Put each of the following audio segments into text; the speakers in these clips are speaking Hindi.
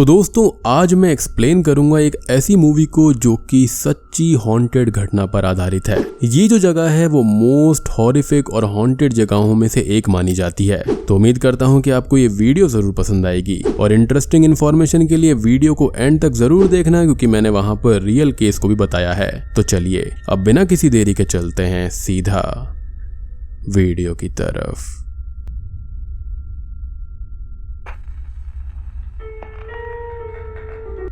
तो दोस्तों आज मैं एक्सप्लेन करूंगा एक ऐसी मूवी को जो कि सच्ची हॉन्टेड घटना पर आधारित है। ये जो जगह है वो मोस्ट हॉरिफिक और हॉन्टेड जगहों में से एक मानी जाती है। तो उम्मीद करता हूँ कि आपको ये वीडियो जरूर पसंद आएगी और इंटरेस्टिंग इन्फॉर्मेशन के लिए वीडियो को एंड तक जरूर देखना, क्योंकि मैंने वहां पर रियल केस को भी बताया है। तो चलिए अब बिना किसी देरी के चलते हैं सीधा वीडियो की तरफ।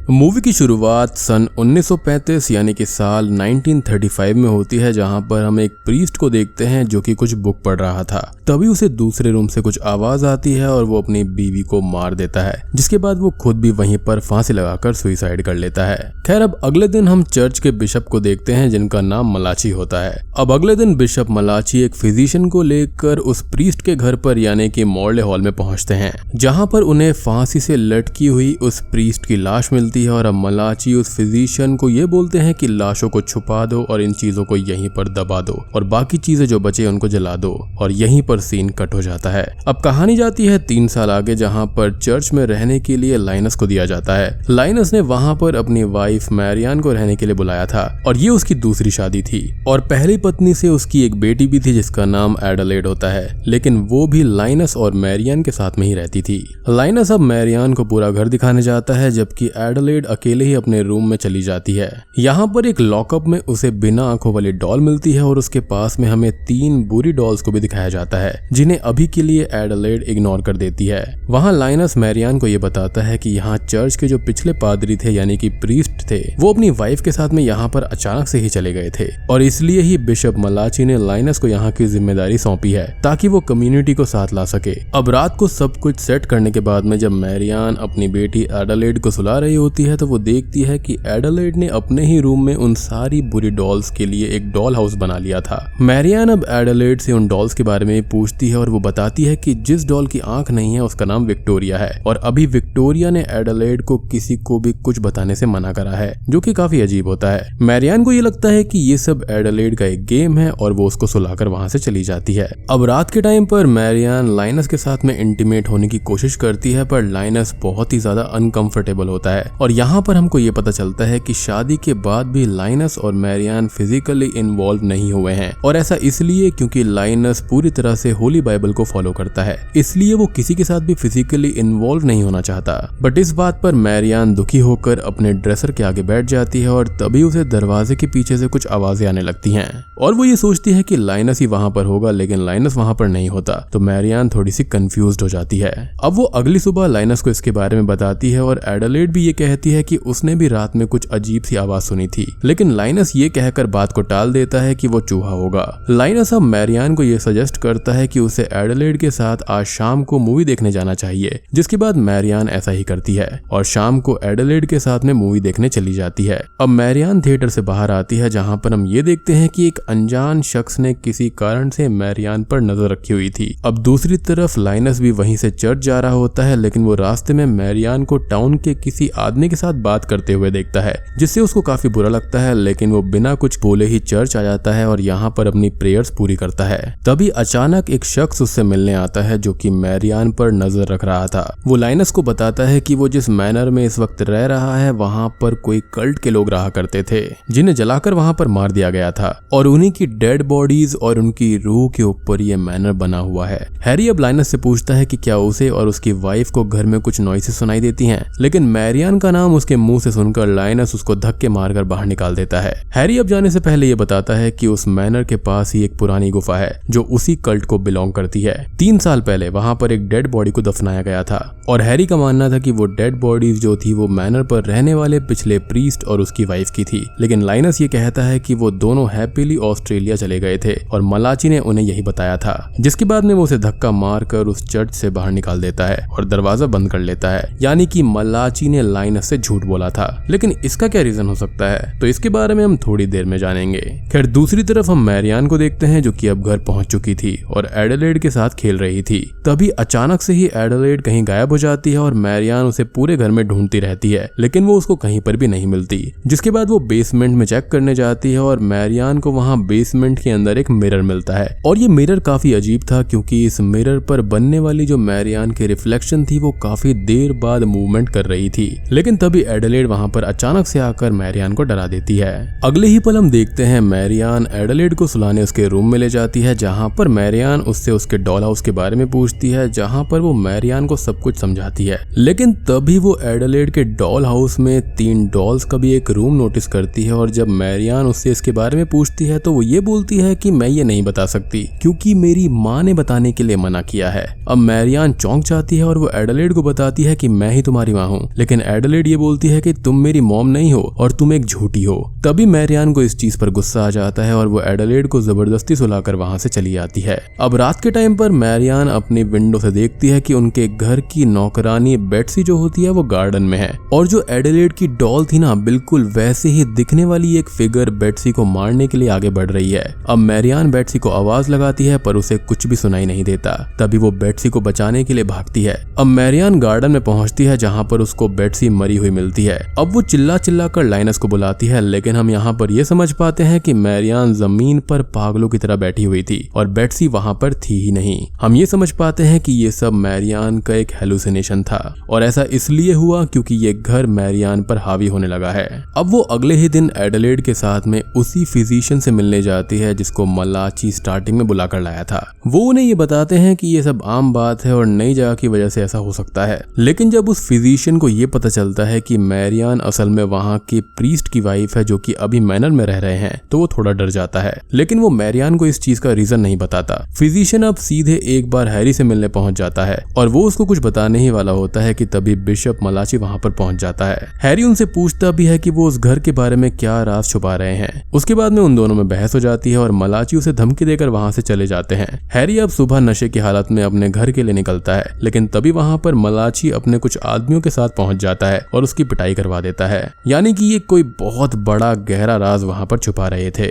मूवी की शुरुआत सन 1935 यानी कि साल 1935 में होती है, जहां पर हम एक प्रीस्ट को देखते हैं जो कि कुछ बुक पढ़ रहा था। तभी उसे दूसरे रूम से कुछ आवाज आती है और वो अपनी बीवी को मार देता है, जिसके बाद वो खुद भी वहीं पर फांसी लगाकर सुसाइड कर लेता है। खैर अब अगले दिन हम चर्च के बिशप को देखते हैं जिनका नाम मलाची होता है। अब अगले दिन बिशप मलाची एक फिजिशियन को लेकर उस प्रीस्ट के घर पर यानी कि मॉर्ले हॉल में पहुंचते हैं, जहां पर उन्हें फांसी से लटकी हुई उस प्रीस्ट की लाश मिलती है। और अब मलाची उस फिजिशियन को ये बोलते हैं कि लाशों को छुपा दो और इन चीजों को यहीं पर दबा दो और बाकी चीजें जो बचे उनको जला दो, और यहीं पर सीन कट हो जाता है। अब कहानी जाती है 3 साल आगे, जहां पर चर्च में रहने के लिए लाइनस को दिया जाता है। लाइनस ने वहां पर अपनी वाइफ मैरियान को रहने के लिए बुलाया था और ये उसकी दूसरी शादी थी। और पहली पत्नी से उसकी एक बेटी भी थी जिसका नाम एडलेड होता है, लेकिन वो भी लाइनस और मैरियान के साथ में ही रहती थी। लाइनस अब मैरियान को पूरा घर दिखाने जाता है, जबकि एडलेड अकेले ही अपने रूम में चली जाती है। यहाँ पर एक लॉकअप में उसे बिना आंखों वाली डॉल मिलती है और उसके पास में हमें 3 बुरी डॉल्स को भी दिखाया जाता है, जिन्हें अभी के लिए एडलेड इग्नोर कर देती है। वहाँ लाइनस मैरियान को ये बताता है कि यहाँ चर्च के जो पिछले पादरी थे यानी कि प्रीस्ट थे, वो अपनी वाइफ के साथ में यहाँ पर अचानक से ही चले गए थे और इसलिए ही बिशप मलाची ने लाइनस को यहाँ की जिम्मेदारी सौंपी है ताकि वो कम्युनिटी को साथ ला सके। अब रात को सब कुछ सेट करने के बाद में जब मैरियान अपनी बेटी एडलेड को सुला रही होती है तो वो देखती है कि एडलेड ने अपने ही रूम में उन सारी बुरी डॉल्स के लिए एक डॉल हाउस बना लिया था। मैरियान अब एडलेड से उन डॉल्स के बारे में पूछती है और वो बताती है कि जिस डॉल की आंख नहीं है उसका नाम विक्टोरिया है और अभी विक्टोरिया ने एडलेड को किसी को भी कुछ बताने से मना करा है, जो कि काफी अजीब होता है। मैरियान को ये लगता है कि ये सब एडलेड का एक गेम है और वो उसको सुलाकर वहां से चली जाती है। अब रात के टाइम पर मैरियान लाइनस के साथ में इंटीमेट होने की कोशिश करती है, पर लाइनस बहुत ही ज्यादा अनकंफर्टेबल होता है और यहाँ पर हमको ये पता चलता है कि शादी के बाद भी लाइनस और मैरियान फिजिकली इन्वॉल्व नहीं हुए हैं, और ऐसा इसलिए क्योंकि लाइनस पूरी तरह से होली बाइबल को फॉलो करता है, इसलिए वो किसी के साथ भी फिजिकली इन्वॉल्व नहीं होना चाहता। बट इस बात पर मैरियान दुखी होकर अपने ड्रेसर के आगे बैठ जाती है और तभी उसे दरवाजे के पीछे से कुछ आवाजें आने लगती हैं और वो ये सोचती है कि लाइनस ही वहां पर होगा, लेकिन लाइनस वहां पर नहीं होता। तो मैरियान थोड़ी सी कंफ्यूज्ड हो जाती है। अब वो अगली सुबह लाइनस को इसके बारे में बताती है और एडलेड भी ये कहती है कि उसने भी रात में कुछ अजीब सी आवाज सुनी थी, लेकिन लाइनस ये कहकर बात को टाल देता है कि वो चूहा होगा। लाइनस अब मैरियान को ये सजेस्ट करता है कि उसे एडलेड के साथ आज शाम को मूवी देखने जाना चाहिए, जिसके बाद मैरियान ऐसा ही करती है और शाम को एडलेड के साथ में मूवी देखने चली जाती है। अब मैरियान थिएटर से बाहर आती है, जहां पर हम ये देखते हैं कि एक अनजान शख्स ने किसी कारण से मैरियान पर नजर रखी हुई थी। अब दूसरी तरफ लाइनस भी वहीं से चर्च जा रहा होता है, लेकिन वो रास्ते में मैरियान को टाउन के किसी आदमी के साथ बात करते हुए देखता है, जिससे उसको काफी बुरा लगता है, लेकिन वो बिना कुछ बोले ही चर्च आ जाता है और यहाँ पर अपनी प्रेयर्स पूरी करता है। तभी अचानक एक शख्स उससे मिलने आता है जो कि मैरियान पर नजर रख रहा था। वो लाइनस को बताता है कि वो जिस मैनर में इस वक्त रह रहा है वहाँ पर कोई कल्ट के लोग रहा करते थे, जिन्हें जलाकर वहाँ पर मार दिया गया था और उन्हीं की डेड बॉडीज और उनकी रूह के ऊपर ये मैनर बना हुआ है। हैरी अब लाइनस से पूछता है कि क्या उसे और उसकी वाइफ को घर में कुछ नॉइसेस सुनाई देती हैं, लेकिन मैरियान का नाम उसके मुंह से सुनकर लाइनस उसको धक्के मारकर बाहर निकाल देता है। हैरी अब जाने से पहले ये बताता है कि उस मैनर के पास ही एक पुरानी गुफा है जो उसी कल्ट को बिलोंग करती है। 3 साल पहले वहां पर एक डेड बॉडी को दफनाया गया था और हैरी का मानना था कि वो डेड बॉडीज जो थी वो मैनर पर रहने वाले पिछले प्रीस्ट और उसकी वाइफ की थी, लेकिन लाइनस ये कहता है कि वो दोनों हैप्पीली ऑस्ट्रेलिया चले गए थे और मलाची ने उन्हें यही बताया था, जिसके बाद में वो उसे धक्का मारकर उस चर्च से बाहर निकाल देता है और दरवाजा बंद कर लेता है। यानी कि मलाची ने लाइनस से झूठ बोला था, लेकिन इसका क्या रीजन हो सकता है तो इसके बारे में हम थोड़ी देर में जानेंगे। खैर दूसरी तरफ हम मैरियान को देखते हैं जो कि अब घर पहुंच चुकी थी और एडिलेड के साथ खेल रही थी। तभी अचानक से ही एडिलेड कहीं गायब हो जाती है और मैरियान उसे पूरे घर में ढूंढती रहती है, लेकिन वो उसको कहीं पर भी नहीं मिलती। जिसके बाद वो बेसमेंट में चेक करने जाती है और मैरियान को वहां बेसमेंट के अंदर एक मिरर मिलता है। और ये मिरर काफी अजीब था क्योंकि इस मिरर पर बनने वाली जो मैरियान की रिफ्लेक्शन थी वो काफी देर बाद मूवमेंट कर रही थी। लेकिन तभी एडिलेड वहां पर अचानक से आकर मैरियान को डरा देती है। अगले ही पल हम देखते हैं मैरियान एडिलेड को सुलाने उसके रूम में ले जाती है, जहां पर मैरियान उससे उसके डॉल हाउस के बारे में पूछती है, जहां पर वो मैरियान को सब कुछ समझाती है। लेकिन तभी वो एडिलेड के डॉल हाउस में 3 डॉल्स का भी एक रूम नोटिस करती है और जब मैरियान उससे इसके बारे में पूछती है तो वो ये बोलती है कि मैं ये नहीं बता सकती क्योंकि मेरी माँ ने बताने के लिए मना किया है। अब मैरियान चौंक जाती है और वो एडिलेड को बताती है कि मैं ही तुम्हारी माँ हूँ, लेकिन एडिलेड ये बोलती है कि तुम मेरी मॉम नहीं हो और तुम एक झूठी हो। तभी मैरियान को इस चीज पर गुस्सा आ जाता है और वो एडिलेड को जबरदस्ती सुलाकर वहां से चली जाती है। अब रात के टाइम पर मैरियान अपनी विंडो से देखती है कि उनके घर की नौकरानी बेट्सी जो होती है वो गार्डन में है और जो एडिलेड की डॉल थी ना, बिल्कुल वैसे ही दिखने वाली एक फिगर बेट्सी को मारने के लिए आगे बढ़ रही है। अब मैरियान बेट्सी को आवाज लगाती है पर उसे कुछ भी सुनाई नहीं देता। तभी वो बेट्सी को बचाने के लिए भागती है। अब मैरियान गार्डन में पहुंचती है जहां पर उसको बेट्सी मरी हुई मिलती है। अब वो चिल्ला चिल्ला कर लाइनस को बुलाती है, लेकिन हम यहाँ पर ये समझ पाते हैं कि मैरियान जमीन पर पागलों की तरह बैठी हुई थी और बेट्सी वहां पर थी ही नहीं। हम ये समझ पाते हैं कि ये सब मैरियान का एक हेलुसिनेशन था और ऐसा इसलिए हुआ क्योंकि ये घर मैरियान पर हावी होने लगा है। अब वो अगले ही दिन एडिलेड के साथ में उसी फिजिशियन से मिलने जाती है जिसको मलाची स्टार्टिंग में बुलाकर लाया था। वो उन्हें ये बताते हैं कि ये सब आम बात है और नई जगह की वजह से ऐसा हो सकता है। लेकिन जब उस फिजिशियन को ये पता चलता है कि मैरियान असल में वहां के प्रीस्ट की वाइफ है जो कि अभी मैनर में रह रहे हैं, तो वो थोड़ा डर जाता है। लेकिन वो मैरियान को इस चीज का रीजन नहीं बताता। फिजिशियन अब सीधे एक बार हैरी से मिलने पहुंच जाता है और वो उसको कुछ बताने ही वाला होता है कि तभी बिशप मलाची वहां पर पहुंच जाता है। हैरी उनसे पूछता भी है कि वो उस घर के बारे में क्या राज छुपा रहे हैं। उसके बाद में उन दोनों में बहस हो जाती है और मलाची उसे धमकी देकर वहां से चले जाते हैं। हैरी अब सुबह नशे की हालत में अपने घर के लिए निकलता है, लेकिन तभी वहां पर मलाची अपने कुछ आदमियों के साथ पहुंच जाता है और उसकी पिटाई करवा देता है। यानी कि ये कोई बहुत बड़ा गहरा राज वहां पर छुपा रहे थे।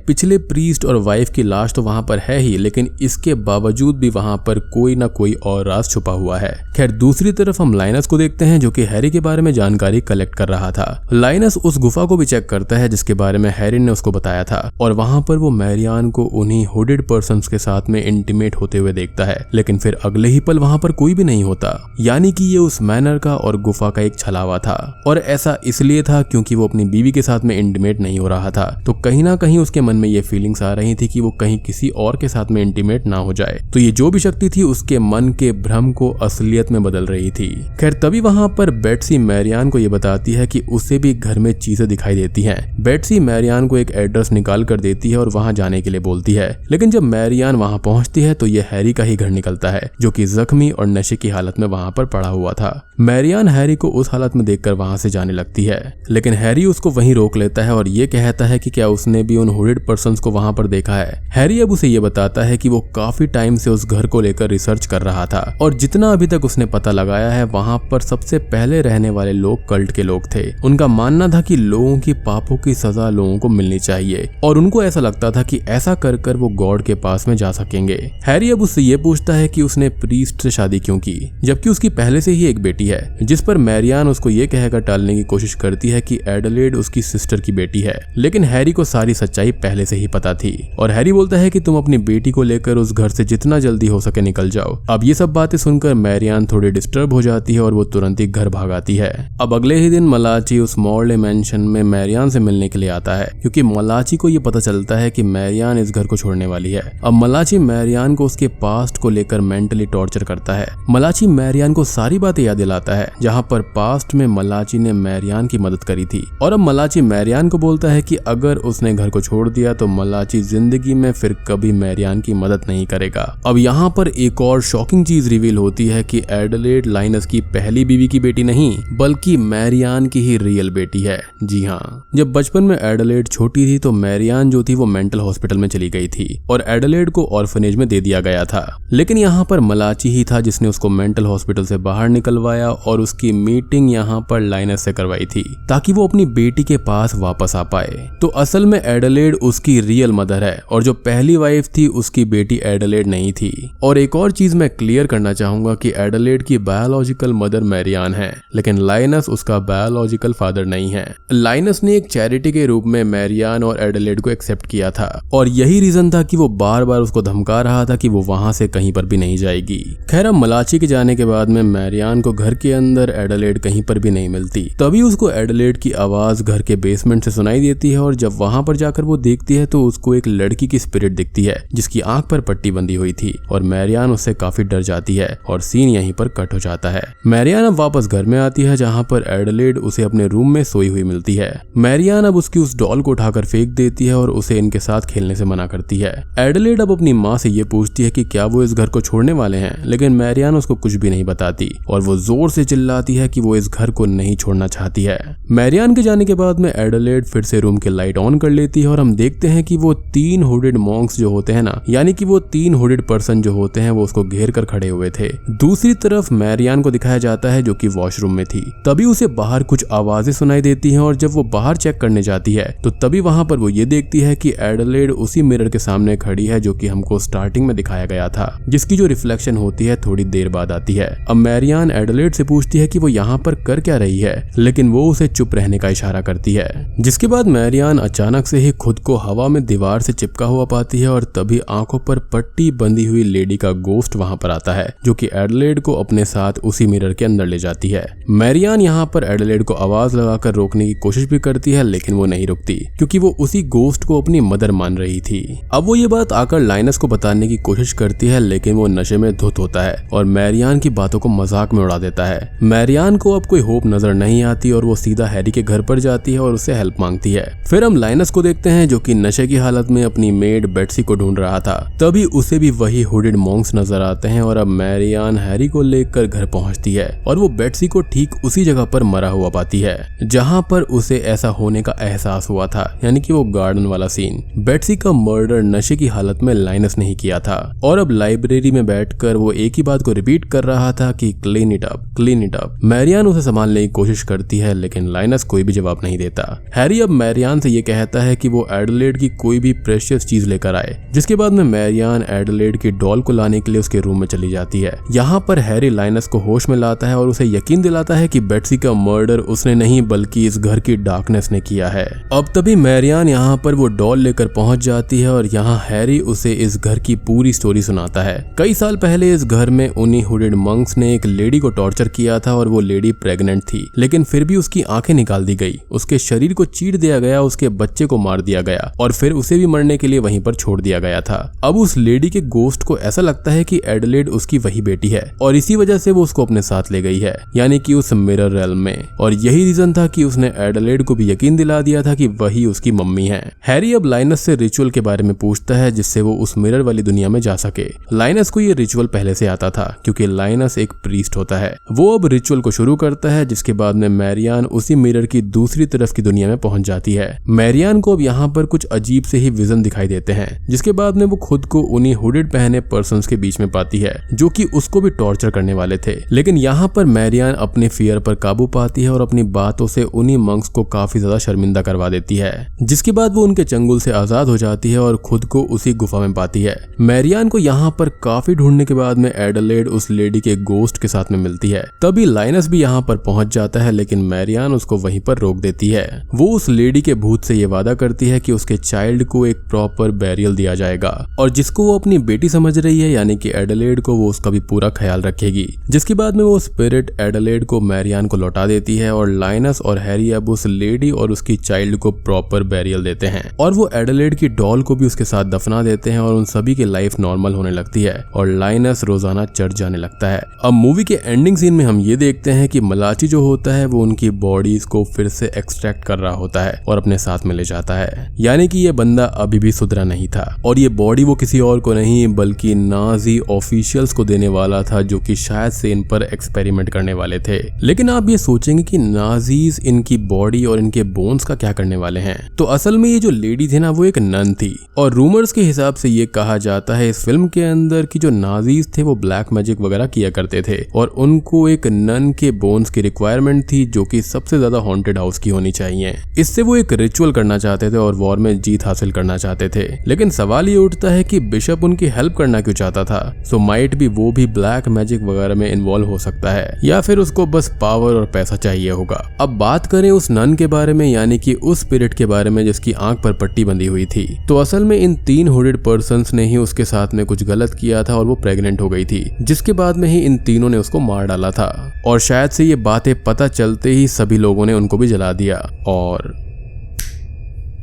पिछले प्रीस्ट और वाइफ की लाश तो वहां पर है ही, लेकिन इसके बावजूद भी वहां पर कोई ना कोई और राज छुपा हुआ है। खैर दूसरी तरफ हम लाइनस को देखते हैं जो कि हैरी के बारे में जानकारी कलेक्ट कर रहा था। लाइनस उस गुफा को भी चेक करता है जिसके बारे में हैरी ने उसको बताया था और वहां पर वो मैरियान को उन्हीं हुडेड पर्सन्स के साथ में इंटीमेट होते हुए देखता है। लेकिन फिर अगले ही पल वहां पर कोई भी नहीं होता। यानी कि ये उस मैनर का और गुफा का एक छलावा था और ऐसा इसलिए था क्योंकि वो अपनी बीवी के साथ में इंटीमेट नहीं हो रहा था। तो कहीं ना कहीं उसके मन में ये फीलिंग्स आ रही थी कि वो कहीं किसी और के साथ में इंटीमेट ना हो जाए। तो ये जो भी शक्ति थी उसके मन के भ्रम को असलियत में बदल रही थी। खैर तभी वहां पर बेट्सी मैरियान को ये बताती है कि उसे भी घर में चीजें दिखाई देती हैं। बेट्सी मैरियान को एक एड्रेस निकाल कर देती है और वहां जाने के लिए बोलती है। लेकिन जब मैरियान वहां पहुंचती है तो ये हैरी का ही घर निकलता है जो कि जख्मी और नशे की हालत में वहां पर पड़ा हुआ था। मैरियान हैरी को उस हालत में देखकर वहां से जाने लगती है, लेकिन हैरी उसको वहीं रोक लेता है और ये कहता है कि क्या उसने भी उन हुडेड पर्सन्स को वहां पर देखा है। हैरी अब उसे ये बताता है कि वो काफी टाइम से उस घर को लेकर रिसर्च कर रहा था और जितना अभी तक उसने पता लगाया है वहां पर सबसे पहले रहने वाले लोग कल्ट के लोग थे। उनका मानना था कि लोगों की पापों की सजा लोगों को मिलनी चाहिए और उनको ऐसा लगता था कि ऐसा कर कर वो गॉड के पास में जा सकेंगे। हैरी अब उससे ये पूछता है कि उसने प्रीस्ट से शादी क्यों की, जबकि उसकी पहले से ही एक बेटी है, जिस पर मैरियान उसको ये कहकर टालने की कोशिश करती है कि एडिलेड उसकी सिस्टर की बेटी है। लेकिन हैरी को सारी सच्चाई पहले से ही पता थी और हैरी बोलता है कि तुम अपनी बेटी को लेकर उस घर से जितना जल्दी हो सके निकल जाओ। अब ये सब बातें सुनकर मैरियान थोड़ी डिस्टर्ब हो जाती है और वो तुरंत ही घर भाग आती है। अब अगले ही दिन मलाची उस मॉर्ले मैंशन में मैरियान से मिलने के लिए आता है क्योंकि मलाची को ये पता चलता है कि मैरियान इस घर को छोड़ने वाली है। अब मलाची मैरियान को उसके पास्ट को लेकर मेंटली टॉर्चर करता है। मलाची मैरियान को सारी बातें याद दिलाता है जहां पर पास्ट में मलाची ने मैरियान की मदद करी थी और अब मलाची मैरियान को बोलता है कि अगर उसने घर को छोड़ दिया तो मलाची जिंदगी में फिर कभी मैरियान की मदद नहीं करेगा। अब यहाँ पर एक और शॉकिंग चीज रिवील होती है कि एडिलेड लाइनस की पहली बीवी की बेटी नहीं बल्कि मैरियान की ही रियल बेटी है। जी हाँ, जब बचपन में एडिलेड छोटी थी तो मैरियान जो थी वो मेंटल हॉस्पिटल में चली गई थी और एडिलेड को ऑर्फनेज में दे दिया गया था। लेकिन यहाँ पर मलाची ही था जिसने उसको मेंटल हॉस्पिटल से बाहर निकलवाया बुलाया और उसकी मीटिंग यहाँ पर लाइनस से करवाई थी ताकि वो अपनी बेटी के पास वापस आ पाए। तो असल में एडलेड उसकी रियल मदर है और जो पहली वाइफ थी उसकी बेटी एडलेड नहीं थी। और एक और चीज मैं क्लियर करना चाहूंगा कि एडलेड की बायोलॉजिकल मदर मैरियान है, लेकिन लाइनस उसका बायोलॉजिकल फादर नहीं है। लाइनस ने एक चैरिटी के रूप में मैरियान और एडलेड को एक्सेप्ट किया था और यही रीजन था कि वो बार बार उसको धमका रहा था कि वो वहां से कहीं पर भी नहीं जाएगी। खैर, अब मलाची के जाने के बाद में मैरियान को घर के अंदर एडलेड कहीं पर भी नहीं मिलती। तभी उसको एडलेड की आवाज घर के बेसमेंट से सुनाई देती है और जब वहां पर जाकर वो देखती है तो उसको एक लड़की की स्पिरिट दिखती है जिसकी आंख पर पट्टी बंधी हुई थी और मैरियान उससे काफी डर जाती है और सीन यहीं पर कट हो जाता है। मैरियान अब वापस घर में आती है जहां पर एडलेड उसे अपने रूम में सोई हुई मिलती है। मैरियान अब उसकी उस डॉल को उठाकर फेंक देती है और उसे इनके साथ खेलने से मना करती है। एडलेड अब अपनी माँ से ये पूछती है कि क्या वो इस घर को छोड़ने वाले हैं, लेकिन मैरियान उसको कुछ भी नहीं बताती और वो जोर से चिल्लाती है कि वो इस घर को नहीं छोड़ना चाहती है। मैरियान के जाने के बाद में एडलेड फिर से रूम के लाइट ऑन कर लेती है और हम देखते हैं कि वो 3 हुडेड मॉन्क्स जो होते हैं ना, यानी कि वो 3 हुडेड पर्सन जो होते हैं वो उसको घेर कर खड़े हुए थे। दूसरी तरफ मैरियान को दिखाया जाता है जो कि वॉशरूम में थी। तभी उसे बाहर कुछ आवाजें सुनाई देती हैं और जब वो बाहर चेक करने जाती है तो तभी वहां पर वो ये देखती है कि एडलेड उसी मिरर के सामने खड़ी है जो कि हमको स्टार्टिंग में दिखाया गया था, जिसकी जो रिफ्लेक्शन होती है थोड़ी देर बाद आती है। अब मैरियान एडलेड से पूछती है कि वो यहाँ पर कर क्या रही है, लेकिन वो उसे चुप रहने का इशारा करती है। जिसके बाद मैरियान अचानक से ही खुद को हवा में दीवार से चिपका हुआ पाती है और तभी आंखों पर पट्टी बंधी हुई लेडी का गोश्त वहां पर आता है जो कि एडलेड को अपने साथ उसी मिरर के अंदर ले जाती है। मैरियान यहाँ पर एडलेड को आवाज लगाकर रोकने की कोशिश भी करती है लेकिन वो नहीं रुकती क्योंकि वो उसी गोश्त को अपनी मदर मान रही थी। अब वो ये बात आकर लाइनस को बताने की कोशिश करती है लेकिन वो नशे में धुत होता है और मैरियान की बातों को मजाक में उड़ा देता है। मैरियान को अब कोई होप नजर नहीं आती और वो सीधा हैरी के घर पर जाती है और उससे हेल्प मांगती है। फिर हम लाइनस को देखते हैं जो कि नशे की हालत में अपनी मेड बेट्सी को ढूंढ रहा था। तभी उसे भी वही हुडेड मॉन्क्स नजर आते हैं और अब मैरियान हैरी को लेकर घर पहुंचती है और वो बेट्सी को ठीक उसी जगह पर मरा हुआ पाती है जहां पर उसे ऐसा होने का एहसास हुआ था, यानी कि वो गार्डन वाला सीन। बेट्सी का मर्डर नशे की हालत में लाइनस ने ही किया था और अब लाइब्रेरी में बैठकर वो एक ही बात को रिपीट कर रहा था कि clean it up, clean it up. Marianne उसे संभालने की कोशिश करती है लेकिन लाइनस कोई भी जवाब नहीं देता। हैरी अब मैरियान से ये कहता है कि वो एडलेड की कोई भी प्रेशियस चीज लेकर आए, जिसके बाद में मैरियान एडलेड की डॉल को लाने के लिए उसके रूम में चली जाती है। यहाँ पर हैरी लाइनस को होश में लाता है और उसे यकीन दिलाता है कि बेट्सी का मर्डर उसने नहीं बल्कि इस घर की डार्कनेस ने किया है। अब तभी मैरियान यहाँ पर वो डॉल लेकर पहुंच जाती है और यहाँ हैरी उसे इस घर की पूरी स्टोरी सुनाता है। कई साल पहले इस घर में उन्हीं हुडेड मंक्स ने एक लेडी को टॉर्चर किया था और वो लेडी प्रेग्नेंट थी, लेकिन फिर भी उसकी आंखें निकाल दी गई, उसके शरीर को चीर दिया गया, उसके बच्चे को मार दिया गया और फिर उसे भी मरने के लिए वहीं पर छोड़ दिया गया था। अब उस लेडी के गोश्त को ऐसा लगता है कि एडलेड उसकी वही बेटी है और इसी वजह से वो उसको अपने साथ ले गई है, यानी कि उस मिरर रेल्म में। और यही रीजन था कि उसने एडलेड को भी यकीन दिला दिया था कि वही उसकी मम्मी है। हैरी अब लाइनस से रिचुअल के बारे में पूछता है जिससे वो उस मिरर वाली दुनिया में जा सके। लाइनस को ये रिचुअल पहले से आता था क्योंकि लाइनस एक प्रीस्ट होता है। वो अब रिचुअल को शुरू करता है जिसके बाद में मैरियान उसी मिरर की दूसरी तरफ की दुनिया में पहुंच जाती है। मैरियान को अब यहाँ पर कुछ अजीब से ही विजन दिखाई देते हैं जिसके बाद में वो खुद को उन्हीं हुडेड पहने पर्सन्स के बीच में पाती है जो कि उसको भी टॉर्चर करने वाले थे। लेकिन यहाँ पर मैरियान अपने फियर पर काबू पाती है और अपनी बातों से उन्हीं मंक्स को काफी ज्यादा शर्मिंदा करवा देती है, जिसके बाद वो उनके चंगुल से आजाद हो जाती है और खुद को उसी गुफा में पाती है। मैरियान को यहाँ पर काफी ढूंढने के बाद में एडलेड उस लेडी के गोश्त के साथ में मिलती है। तभी लाइनस भी यहाँ पर पहुंच जाता है लेकिन मैरियान उसको वहीं पर रोक देती है। वो उस लेडी के भूत से ये वादा करती है कि उसके चाइल्ड को एक प्रॉपर बैरियल दिया जाएगा और जिसको वो अपनी बेटी समझ रही है, यानी कि एडलेड को, वो उसका भी पूरा ख्याल रखेगी। जिसके बाद में वो स्पिरिट एडलेड को मैरियान को लौटा देती है और लाइनस और हैरी अब उस लेडी और उसकी चाइल्ड को प्रॉपर बैरियल देते हैं और वो एडलेड की डॉल को भी उसके साथ दफना देते हैं और उन सभी की लाइफ नॉर्मल होने लगती है और लाइनस रोजाना चर्च जाने लगता है। अब मूवी के एंडिंग सीन में हम ये देखते हैं कि मलाची जो होता है वो उनकी बॉडीज को फिर से एक्सट्रैक्ट कर रहा होता है और अपने साथ में ले जाता है, यानी कि ये बंदा अभी भी सुधरा नहीं था और ये बॉडी वो किसी और को नहीं बल्कि नाजी ऑफिशियल्स को देने वाला था जो कि शायद से इन पर एक्सपेरिमेंट करने वाले थे। लेकिन आप ये सोचेंगे कि नाजीज इनकी बॉडी और इनके बोन्स का क्या करने वाले हैं, तो असल में ये जो लेडी थी ना वो एक नन थी और रूमर्स के हिसाब से ये कहा जाता है इस फिल्म के अंदर कि जो नाजीज थे वो ब्लैक मैजिक वगैरह किया करते थे और उनको को एक नन के बोन्स की रिक्वायरमेंट थी जो कि सबसे ज्यादा हॉन्टेड हाउस की होनी चाहिए। इससे वो एक रिचुअल करना चाहते थे और वॉर में जीत हासिल करना चाहते थे। लेकिन सवाल ये उठता है कि बिशप उनकी हेल्प करना क्यों चाहता था। सो माइट भी वो भी ब्लैक मैजिक वगैरह में इन्वॉल्व हो सकता है या फिर उसको बस पावर और पैसा चाहिए होगा। अब बात करें उस नन के बारे में, यानी कि उस स्पिरिट के बारे में जिसकी आंख पर पट्टी बंधी हुई थी, तो असल में इन 3 हुडेड पर्सन्स ने ही उसके साथ में कुछ गलत किया था और वो प्रेग्नेंट हो गई थी, जिसके बाद में ही इन तीनों ने उसको मार डाला था। और शायद से ये बातें पता चलते ही सभी लोगों ने उनको भी जला दिया और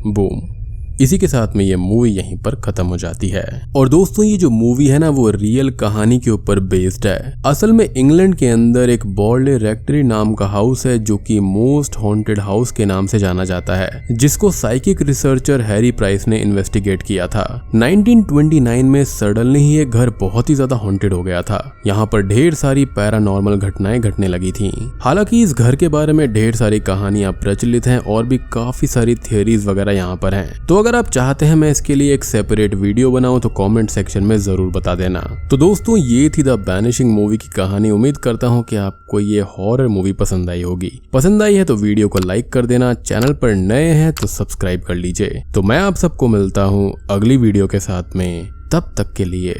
बूम, इसी के साथ में ये मूवी यहीं पर खत्म हो जाती है। और दोस्तों ये जो मूवी है ना वो रियल कहानी के ऊपर बेस्ड है। असल में इंग्लैंड के अंदर एक बॉर्ले रेक्टरी नाम का हाउस है जो कि मोस्ट हॉन्टेड हाउस के नाम से जाना जाता है, जिसको साइकिक रिसर्चर हैरी प्राइस ने इन्वेस्टिगेट किया था। 1929 में सडनली ही ये घर बहुत ही ज्यादा हॉन्टेड हो गया था। यहाँ पर ढेर सारी पैरानॉर्मल घटनाएं घटने लगी थी। हालांकि इस घर के बारे में ढेर सारी कहानियां प्रचलित हैं और भी काफी सारी थियरीज वगैरह यहाँ पर हैं। तो अगर आप चाहते हैं मैं इसके लिए एक सेपरेट वीडियो बनाऊं तो कमेंट सेक्शन में जरूर बता देना। तो दोस्तों ये थी द वैनिशिंग मूवी की कहानी। उम्मीद करता हूं कि आपको ये हॉरर मूवी पसंद आई होगी। पसंद आई है तो वीडियो को लाइक कर देना, चैनल पर नए हैं तो सब्सक्राइब कर लीजिए। तो मैं आप सबको मिलता हूं अगली वीडियो के साथ में, तब तक के लिए